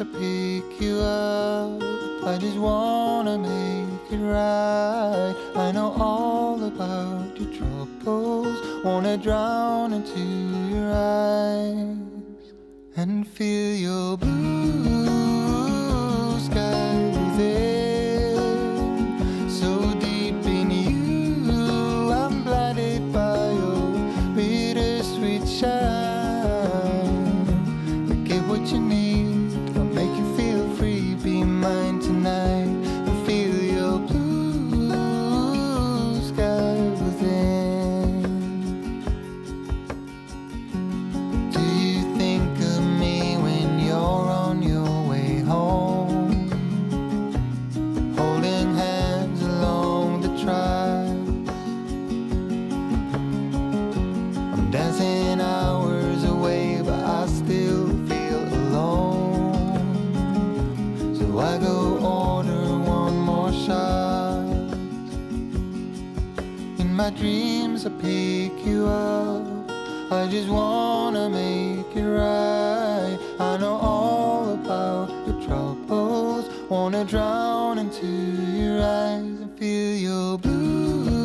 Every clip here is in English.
dreams I pick you up. I just wanna make it right. I know all about your troubles. Wanna drown into your eyes and feel your blue sky within. So deep in you, I'm blinded by your bittersweet shine. But get what you need, I'll make you feel free. Be mine tonight and feel your blue sky within. Do you think of me when you're on your way home? Holding hands along the tracks. I'm dancing hours away, but I still feel alone. So I go order one more shot. In my dreams I pick you up. I just wanna make it right. I know all about your troubles. Wanna drown into your eyes and feel your blue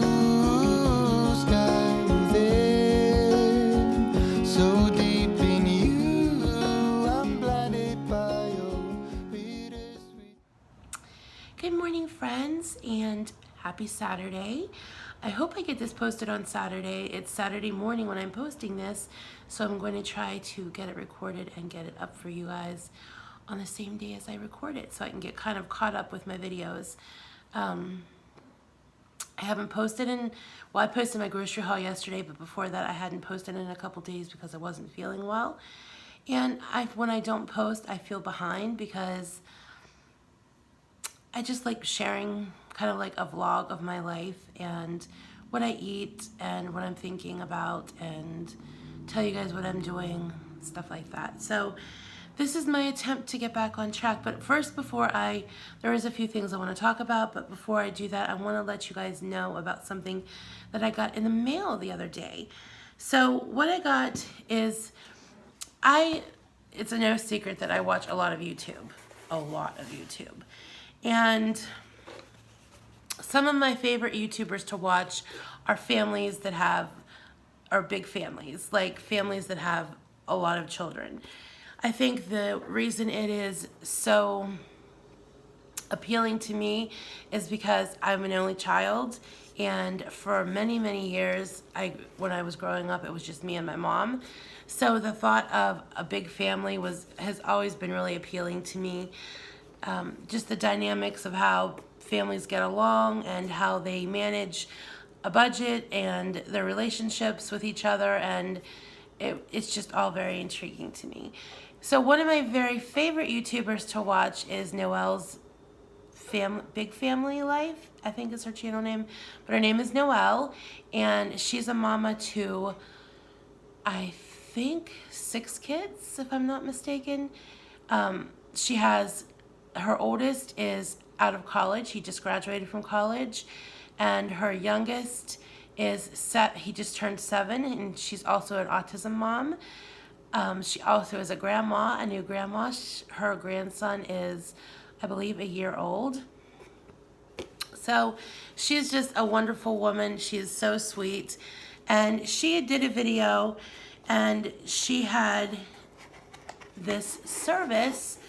sky within. So deep in you, I'm blinded by your bittersweet. Good morning, friends, and happy Saturday. I hope I get this posted on Saturday. It's Saturday morning when I'm posting this, so I'm going to try to get it recorded and get it up for you guys on the same day as I record it so I can get kind of caught up with my videos. I haven't posted I posted my grocery haul yesterday, but before that I hadn't posted in a couple days because I wasn't feeling well. And when I don't post, I feel behind because I just like sharing kind of like a vlog of my life and what I eat and what I'm thinking about and tell you guys what I'm doing, stuff like that. So this is my attempt to get back on track. But first, there is a few things I want to talk about, but before I do that, I want to let you guys know about something that I got in the mail the other day. So what I got is, it's no secret that I watch a lot of YouTube. And some of my favorite YouTubers to watch are families that are big families, like families that have a lot of children. I think the reason it is so appealing to me is because I'm an only child, and for many, many years, when I was growing up, it was just me and my mom. So the thought of a big family has always been really appealing to me. Just the dynamics of how families get along and how they manage a budget and their relationships with each other, and it's just all very intriguing to me. So one of my very favorite YouTubers to watch is Noelle's Big Family Life, I think is her channel name, but her name is Noelle, and she's a mama to, I think, 6 kids, if I'm not mistaken. Her oldest is out of college. He just graduated from college. And her youngest he just turned 7, and she's also an autism mom. She also is a new grandma. Her grandson is, I believe, a year old. So she's just a wonderful woman. She is so sweet. And she did a video, and she had this service,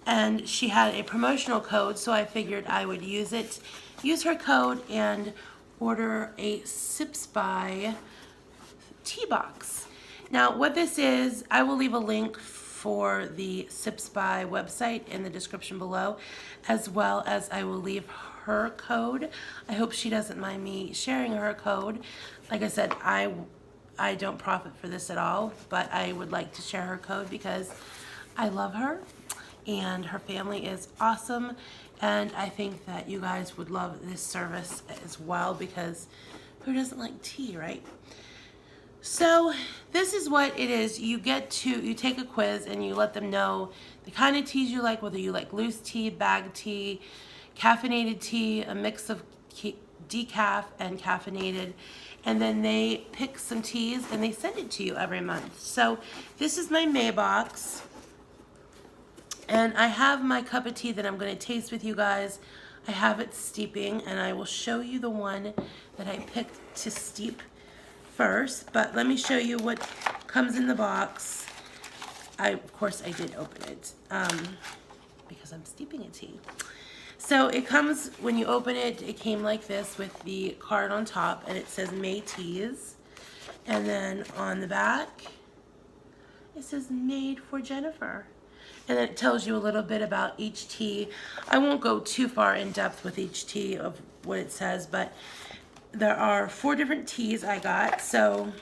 and she had a promotional code, so I figured I would use her code and order a SipsBy tea box. Now, what this is, I will leave a link for the SipsBy website in the description below, as well as I will leave her code. I hope she doesn't mind me sharing her code. Like I said, I don't profit for this at all, but I would like to share her code because I love her and her family is awesome, and I think that you guys would love this service as well, because who doesn't like tea, right? So this is what it is. You take a quiz and you let them know the kind of teas you like, whether you like loose tea, bag tea, caffeinated tea, a mix of decaf and caffeinated, and then they pick some teas and they send it to you every month. So this is my May box, And I have my cup of tea that I'm going to taste with you guys. I have it steeping, and I will show you the one that I picked to steep first. But let me show you what comes in the box. Of course, I did open it because I'm steeping a tea. So it comes, when you open it, it came like this with the card on top, and it says May Teas. And then on the back, it says Made for Jennifer. And then it tells you a little bit about each tea. I won't go too far in depth with each tea of what it says, but there are 4 different teas I got. So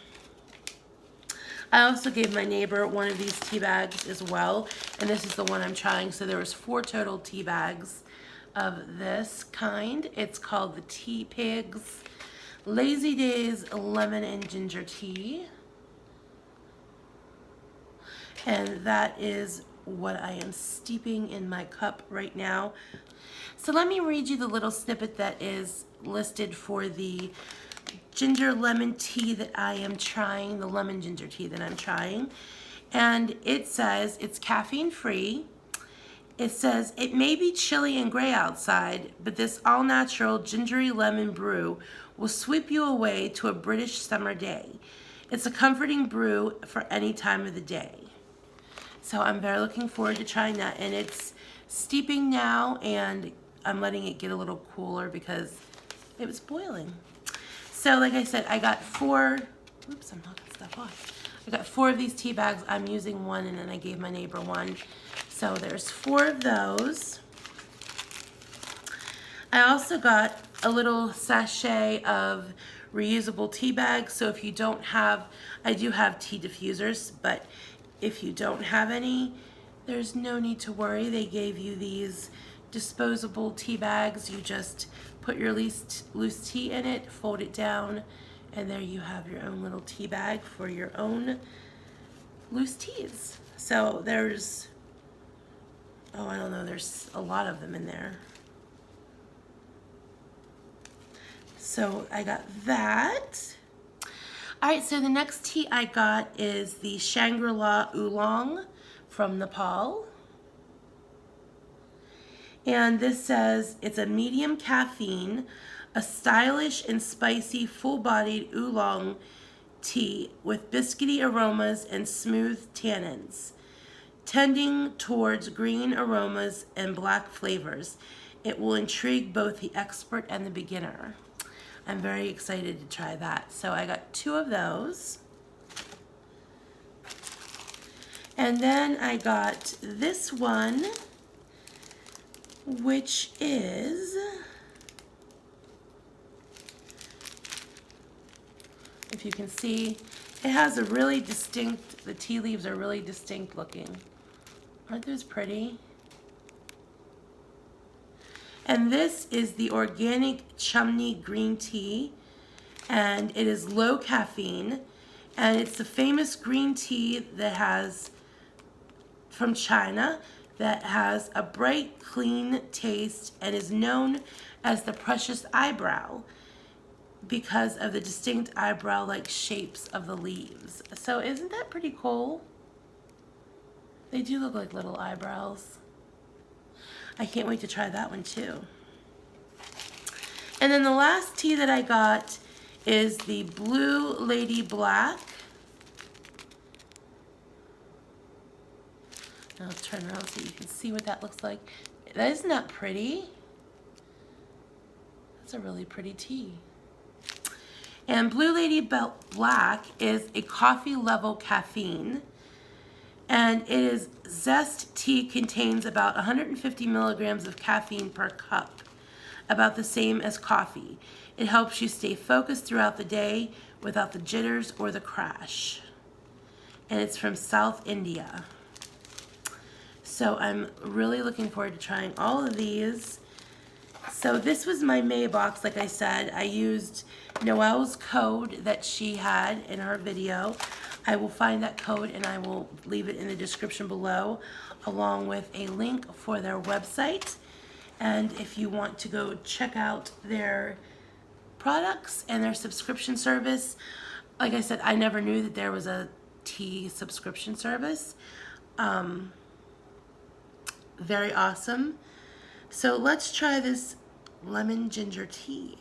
I also gave my neighbor one of these tea bags as well, and this is the one I'm trying. So there was 4 total tea bags of this kind. It's called the Tea Pigs Lazy Days Lemon and Ginger Tea. And that is what I am steeping in my cup right now. So let me read you the little snippet that is listed for the ginger lemon tea that I am trying, the lemon ginger tea that I'm trying. And it says it's caffeine free. It says it may be chilly and gray outside, but this all natural gingery lemon brew will sweep you away to a British summer day. It's a comforting brew for any time of the day. So I'm very looking forward to trying that, and it's steeping now, and I'm letting it get a little cooler because it was boiling. So like I said, I got 4, oops, I'm knocking stuff off. I got 4 of these tea bags. I'm using one, and then I gave my neighbor one. So there's 4 of those. I also got a little sachet of reusable tea bags. So if you don't have, I do have tea diffusers, but if you don't have any, there's no need to worry. They gave you these disposable tea bags. You just put your loose tea in it, fold it down, and there you have your own little tea bag for your own loose teas. So there's, oh, I don't know, there's a lot of them in there. So I got that. All right, so the next tea I got is the Shangri-La Oolong from Nepal. And this says it's a medium caffeine, a stylish and spicy full-bodied oolong tea with biscuity aromas and smooth tannins, tending towards green aromas and black flavors. It will intrigue both the expert and the beginner. I'm very excited to try that. So I got 2 of those. And then I got this one, which is, if you can see, it has a really distinct, the tea leaves are really distinct looking. Aren't those pretty? And this is the organic chumney green tea, and it is low caffeine, and it's the famous green tea that has, from China, that has a bright, clean taste and is known as the precious eyebrow because of the distinct eyebrow-like shapes of the leaves. So isn't that pretty cool? They do look like little eyebrows. I can't wait to try that one too. And then the last tea that I got is the Blue Lady Black. Now let's turn around so you can see what that looks like. Isn't that pretty? That's a really pretty tea. And Blue Lady Black is a coffee level caffeine. And it is zest tea, contains about 150 milligrams of caffeine per cup, about the same as coffee. It helps you stay focused throughout the day without the jitters or the crash. And it's from South India. So I'm really looking forward to trying all of these. So this was my May box, like I said. I used Noelle's code that she had in her video. I will find that code and I will leave it in the description below, along with a link for their website. And if you want to go check out their products and their subscription service, like I said, I never knew that there was a tea subscription service. very awesome. So let's try this lemon ginger tea.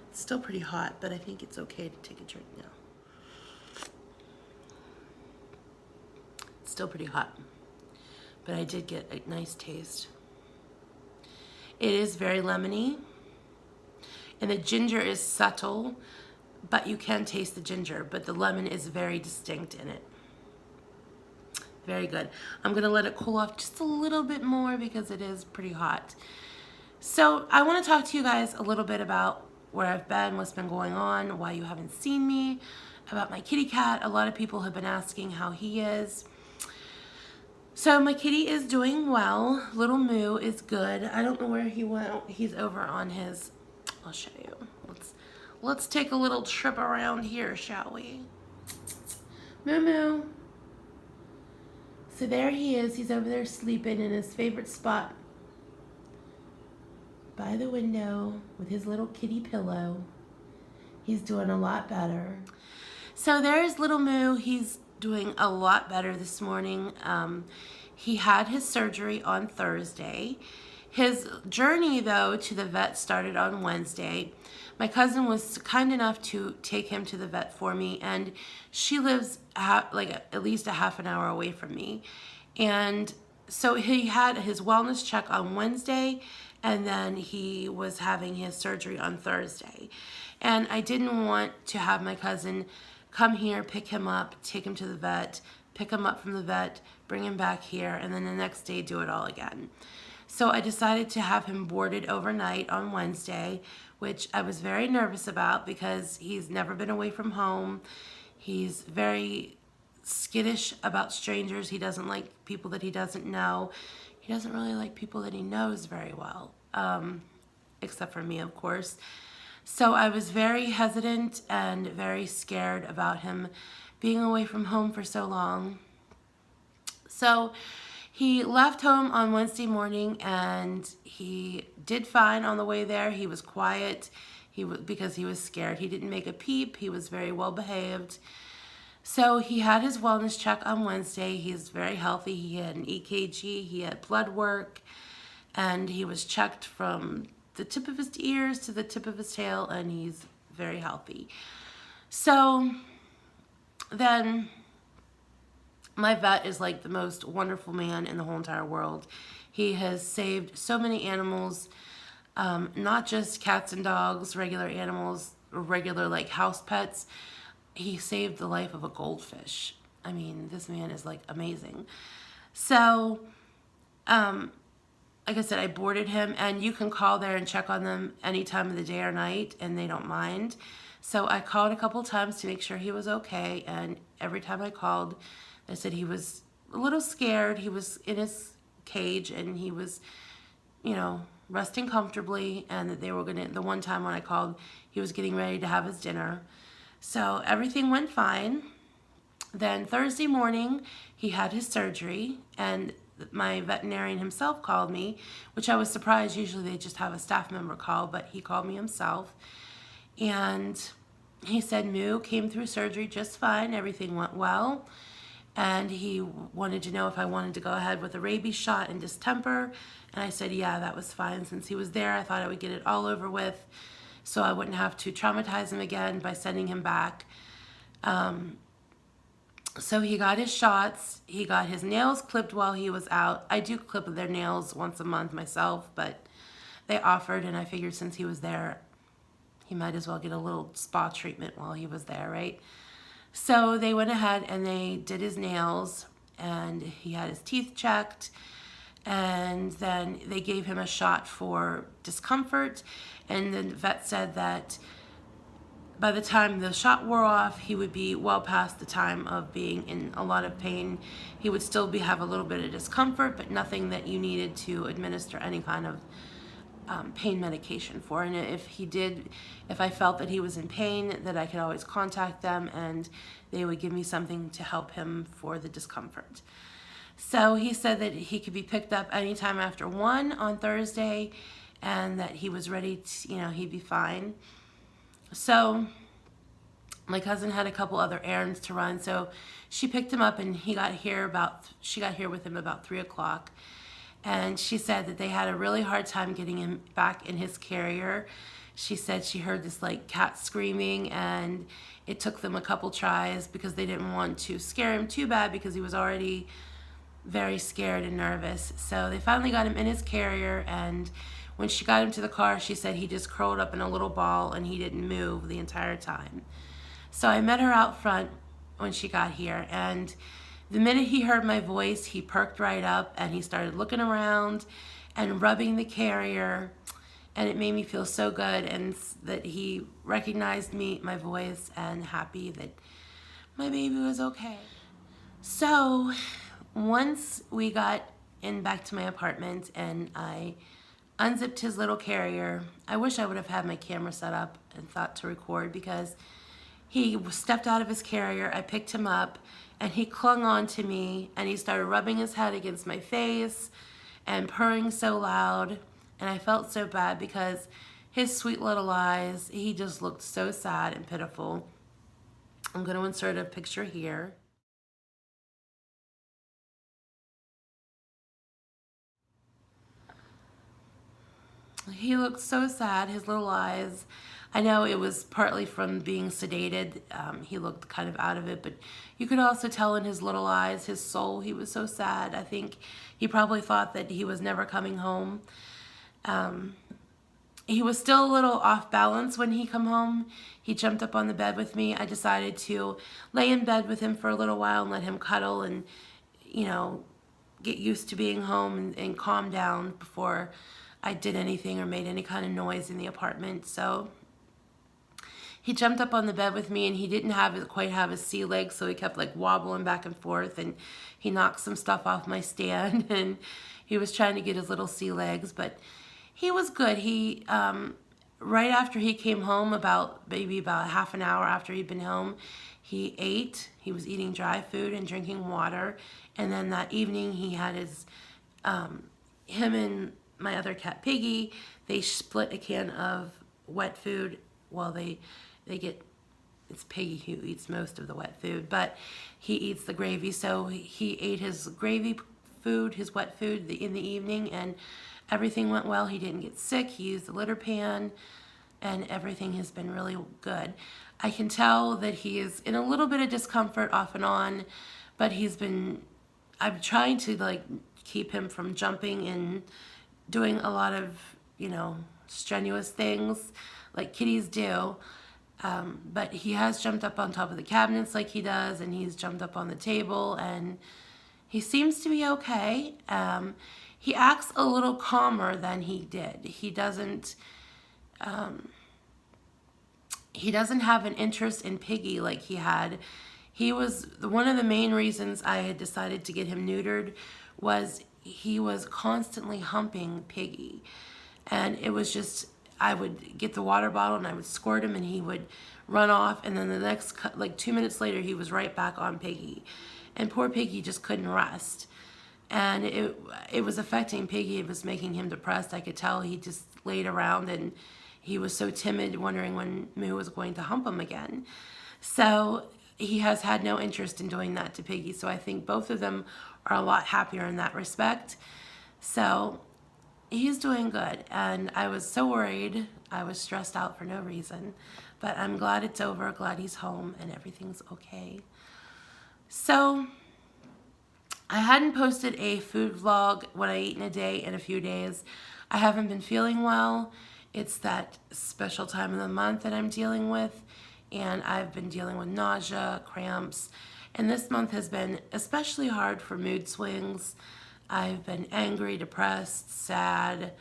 It's still pretty hot, but I think it's okay to take a drink now. It's still pretty hot, but I did get a nice taste. It is very lemony, and the ginger is subtle, but you can taste the ginger, but the lemon is very distinct in it. Very good. I'm gonna let it cool off just a little bit more because it is pretty hot. So I wanna talk to you guys a little bit about where I've been, what's been going on, why you haven't seen me, about my kitty cat. A lot of people have been asking how he is. So my kitty is doing well. Little Moo is good. I don't know where he went. He's over on his, I'll show you. Let's take a little trip around here, shall we? Moo Moo. So there he is. He's over there sleeping in his favorite spot by the window with his little kitty pillow. He's doing a lot better. So there's little Moo. He's doing a lot better this morning. He had his surgery on Thursday. His journey, though, to the vet started on Wednesday. My cousin was kind enough to take him to the vet for me, and she lives at least a half an hour away from me. And so he had his wellness check on Wednesday, and then he was having his surgery on Thursday. And I didn't want to have my cousin come here, pick him up, take him to the vet, pick him up from the vet, bring him back here, and then the next day do it all again. So I decided to have him boarded overnight on Wednesday, which I was very nervous about because he's never been away from home. He's very skittish about strangers. He doesn't like people that he doesn't know. He doesn't really like people that he knows very well, except for me, of course. So I was very hesitant and very scared about him being away from home for so long. So he left home on Wednesday morning, and he did fine on the way there. He was quiet because he was scared. He didn't make a peep. He was very well behaved. So he had his wellness check on Wednesday. He's very healthy. He had an EKG. He had blood work, and he was checked from the tip of his ears to the tip of his tail, and he's very healthy. So then my vet is like the most wonderful man in the whole entire world. He has saved so many animals, not just cats and dogs, regular animals, regular like house pets. He saved the life of a goldfish. I mean, this man is like amazing. So, like I said, I boarded him, and you can call there and check on them any time of the day or night, and they don't mind. So I called a couple times to make sure he was okay, and every time I called, they said he was a little scared. He was in his cage, and he was, resting comfortably, and that they were the one time when I called, he was getting ready to have his dinner. So everything went fine. Then Thursday morning, he had his surgery, and my veterinarian himself called me, which I was surprised. Usually they just have a staff member call, but he called me himself. And he said Moo came through surgery just fine. Everything went well. And he wanted to know if I wanted to go ahead with a rabies shot and distemper. And I said, yeah, that was fine. Since he was there, I thought I would get it all over with so I wouldn't have to traumatize him again by sending him back. So he got his shots. He got his nails clipped while he was out. I do clip their nails once a month myself, but they offered, and I figured since he was there, he might as well get a little spa treatment while he was there, right? So they went ahead and they did his nails, and he had his teeth checked, and then they gave him a shot for discomfort, and the vet said that by the time the shot wore off, he would be well past the time of being in a lot of pain. He would still have a little bit of discomfort, but nothing that you needed to administer any kind of pain medication for. And if I felt that he was in pain, that I could always contact them, and they would give me something to help him for the discomfort. So he said that he could be picked up anytime after 1 on Thursday, and that he was ready to, he'd be fine. So my cousin had a couple other errands to run, so she picked him up, and she got here with him about 3 o'clock. And she said that they had a really hard time getting him back in his carrier. She said she heard this like cat screaming, and it took them a couple tries because they didn't want to scare him too bad because he was already very scared and nervous. So they finally got him in his carrier, and when she got him to the car, she said he just curled up in a little ball and he didn't move the entire time. So I met her out front when she got here, and the minute he heard my voice, he perked right up and he started looking around and rubbing the carrier, and it made me feel so good, and that he recognized me, my voice, and happy that my baby was okay. So once we got in back to my apartment and I unzipped his little carrier, I wish I would have had my camera set up and thought to record, because he stepped out of his carrier, I picked him up, and he clung on to me, and he started rubbing his head against my face and purring so loud, and I felt so bad because his sweet little eyes, he just looked so sad and pitiful. I'm going to insert a picture here. He looked so sad, his little eyes. I know it was partly from being sedated. He looked kind of out of it, but you could also tell in his little eyes, his soul, he was so sad. I think he probably thought that he was never coming home. He was still a little off balance when he come home. He jumped up on the bed with me. I decided to lay in bed with him for a little while and let him cuddle and, you know, get used to being home and calm down before I did anything or made any kind of noise in the apartment. So he jumped up on the bed with me, and he didn't quite have his sea legs, so he kept like wobbling back and forth, and he knocked some stuff off my stand, and he was trying to get his little sea legs, but he was good. He right after he came home, maybe about half an hour after he'd been home, he ate. He was eating dry food and drinking water, and then that evening he had his him and my other cat Piggy, they split a can of wet food. Well, they get, it's Piggy who eats most of the wet food, but he eats the gravy. So he ate his gravy food, his wet food in the evening, and everything went well. He didn't get sick. He used the litter pan, and everything has been really good. I can tell that he is in a little bit of discomfort off and on, but I'm trying to like keep him from jumping and doing a lot of, you know, strenuous things like kitties do. But he has jumped up on top of the cabinets like he does, and he's jumped up on the table, and he seems to be okay. He acts a little calmer than he did. He doesn't have an interest in Piggy like he had. One of the main reasons I had decided to get him neutered was he was constantly humping Piggy. And it was just, I would get the water bottle and I would squirt him, and he would run off, and then the next, like 2 minutes later, he was right back on Piggy. And poor Piggy just couldn't rest. And it was affecting Piggy. It was making him depressed. I could tell he just laid around, and he was so timid, wondering when Moo was going to hump him again. So he has had no interest in doing that to Piggy. So I think both of them are a lot happier in that respect. So he's doing good, and I was so worried. I was stressed out for no reason, but I'm glad it's over, glad he's home, and everything's okay. So I hadn't posted a food vlog, what I eat in a day, in a few days. I haven't been feeling well. It's that special time of the month that I'm dealing with, and I've been dealing with nausea, cramps, and this month has been especially hard for mood swings. I've been angry, depressed, sad,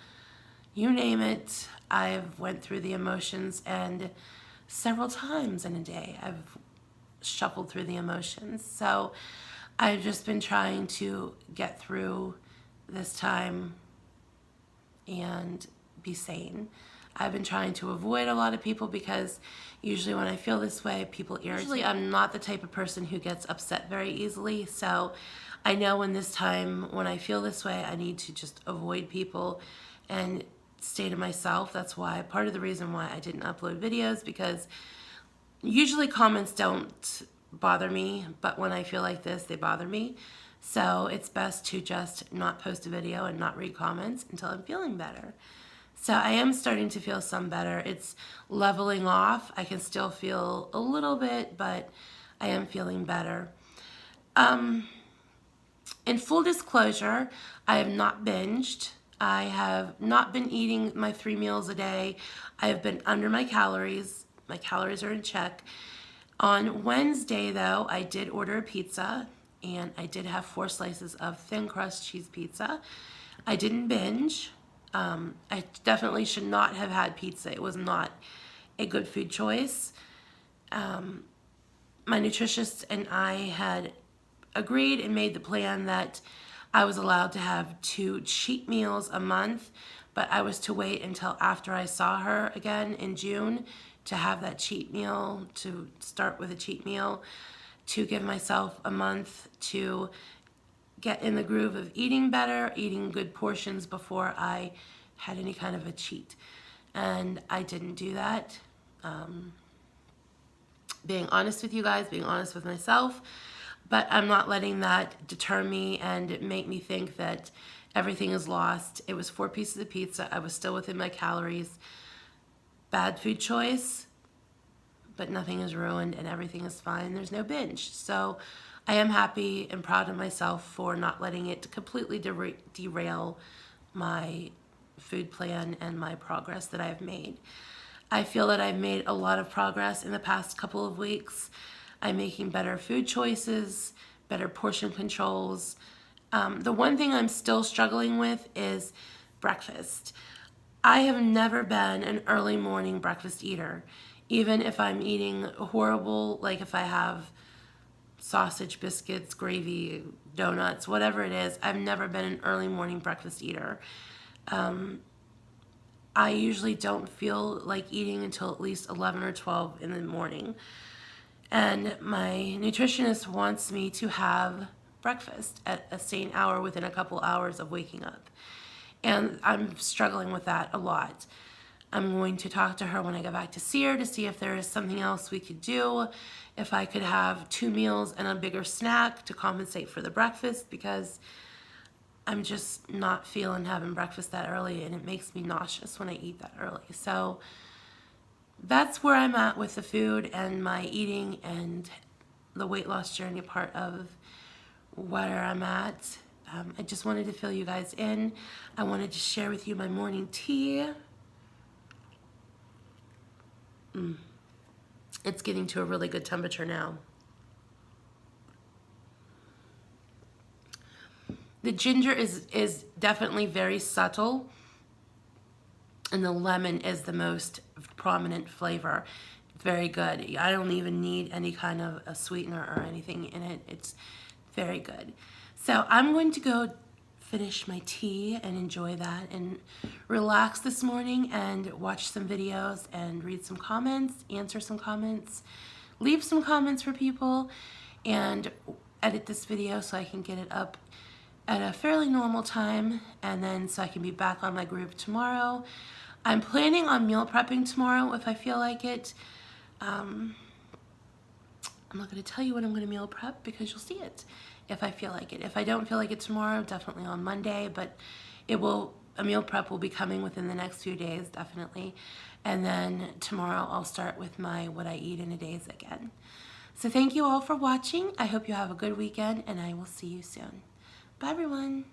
you name it. I've went through the emotions, and several times in a day I've shuffled through the emotions. So I've just been trying to get through this time and be sane. I've been trying to avoid a lot of people because usually when I feel this way, people irritate. Usually I'm not the type of person who gets upset very easily, so I know in this time when I feel this way, I need to just avoid people and stay to myself. That's why, part of the reason why I didn't upload videos, because usually comments don't bother me, but when I feel like this, they bother me. So it's best to just not post a video and not read comments until I'm feeling better. So I am starting to feel some better. It's leveling off. I can still feel a little bit, but I am feeling better. In full disclosure, I have not binged. I have not been eating my 3 meals a day. I have been under my calories. My calories are in check. On Wednesday, though, I did order a pizza, and I did have 4 slices of thin crust cheese pizza. I didn't binge. I definitely should not have had pizza. It was not a good food choice. My nutritionist and I had agreed and made the plan that I was allowed to have 2 cheat meals a month, but I was to wait until after I saw her again in June to have that cheat meal, to start with a cheat meal, to give myself a month to get in the groove of eating better, eating good portions before I had any kind of a cheat. And I didn't do that. Being honest with you guys, being honest with myself, but I'm not letting that deter me and make me think that everything is lost. It was 4 pieces of pizza. I was still within my calories. Bad food choice, but nothing is ruined and everything is fine. There's no binge. So I am happy and proud of myself for not letting it completely derail my food plan and my progress that I've made. I feel that I've made a lot of progress in the past couple of weeks. I'm making better food choices, better portion controls. The one thing I'm still struggling with is breakfast. I have never been an early morning breakfast eater. Even if I'm eating horrible, like if I have sausage, biscuits, gravy, donuts, whatever it is, I've never been an early morning breakfast eater. I usually don't feel like eating until at least 11 or 12 in the morning. And my nutritionist wants me to have breakfast at a sane hour within a couple hours of waking up. And I'm struggling with that a lot. I'm going to talk to her when I go back to see her to see if there is something else we could do. If I could have 2 meals and a bigger snack to compensate for the breakfast, because I'm just not feeling having breakfast that early, and it makes me nauseous when I eat that early. So that's where I'm at with the food and my eating and the weight loss journey part of where I'm at. I just wanted to fill you guys in. I wanted to share with you my morning tea. It's getting to a really good temperature now. The ginger is definitely very subtle, and the lemon is the most prominent flavor. Very good. I don't even need any kind of a sweetener or anything in it. It's very good. So I'm going to go finish my tea and enjoy that and relax this morning and watch some videos and read some comments, answer some comments, leave some comments for people, and edit this video so I can get it up at a fairly normal time, and then so I can be back on my group tomorrow. I'm planning on meal prepping tomorrow if I feel like it. I'm not going to tell you when I'm going to meal prep because you'll see it if I feel like it. If I don't feel like it tomorrow, definitely on Monday, but a meal prep will be coming within the next few days, definitely. And then tomorrow I'll start with my what I eat in a days again. So thank you all for watching. I hope you have a good weekend, and I will see you soon. Bye, everyone.